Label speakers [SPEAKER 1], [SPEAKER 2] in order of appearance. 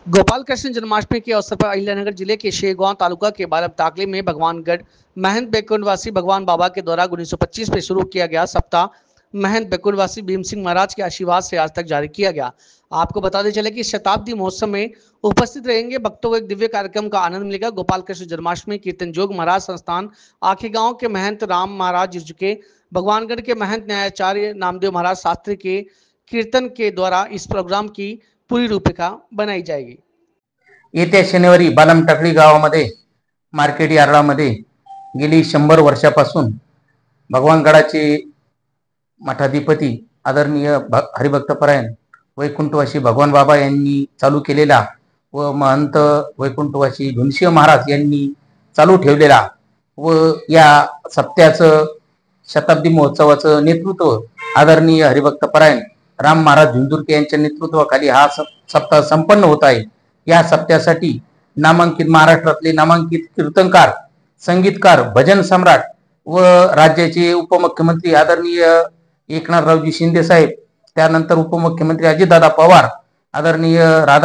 [SPEAKER 1] गोपाल कृष्ण जन्माष्टमी के अवसर पर अहिल्यानगर जिले के शेरगांव तालुका के बालबटाकले में भगवानगढ़ महंत बैकुंठवासी भगवान बाबा के द्वारा 1925 में शुरू किया गया सप्ताह महंत बैकुंठवासी भीम सिंह महाराज के आशीर्वाद से आज तक जारी किया गया। आपको बताते चले कि शताब्दी महोत्सव में उपस्थित रहेंगे भक्तों को एक दिव्य कार्यक्रम का आनंद मिलेगा। गोपाल कृष्ण जन्माष्टमी कीर्तन जोग महाराज संस्थान आखे गांव के महंत राम महाराज के भगवानगढ़ के महंत न्यायाचार्य नामदेव महाराज शास्त्री के कीर्तन के द्वारा इस प्रोग्राम की पूरी रूपरेखा बनाई जाएगी।
[SPEAKER 2] येत्या शनिवारी बालमटाकळी गावामध्ये मार्केट यार्डामध्ये गेली 100 वर्षापासून भगवानगडाचे मठाधिपती आदरणीय हरिभक्तपरायण वैकुंठवासी भगवान बाबा यांनी चालू केलेला व महंत वैकुंठवासी भीमसिंह महाराज यांनी चालू ठेवलेला व या सप्त्याचं शताब्दी महोत्सवाचं नेतृत्व आदरणीय हरिभक्तपरायण राम महाराज झुंझुरके यांच्या नेतृत्वाखाली हा सप्ताह संपन्न होत आहे। या सप्त्यासाठी नामांकित महाराष्ट्रातले नामांकित कीर्तनकार, संगीतकार, भजन सम्राट व राज्याचे उपमुख्यमंत्री आदरणीय एकनाथरावजी शिंदे साहेब, त्यानंतर उपमुख्यमंत्री अजितदादा पवार, आदरणीय राधा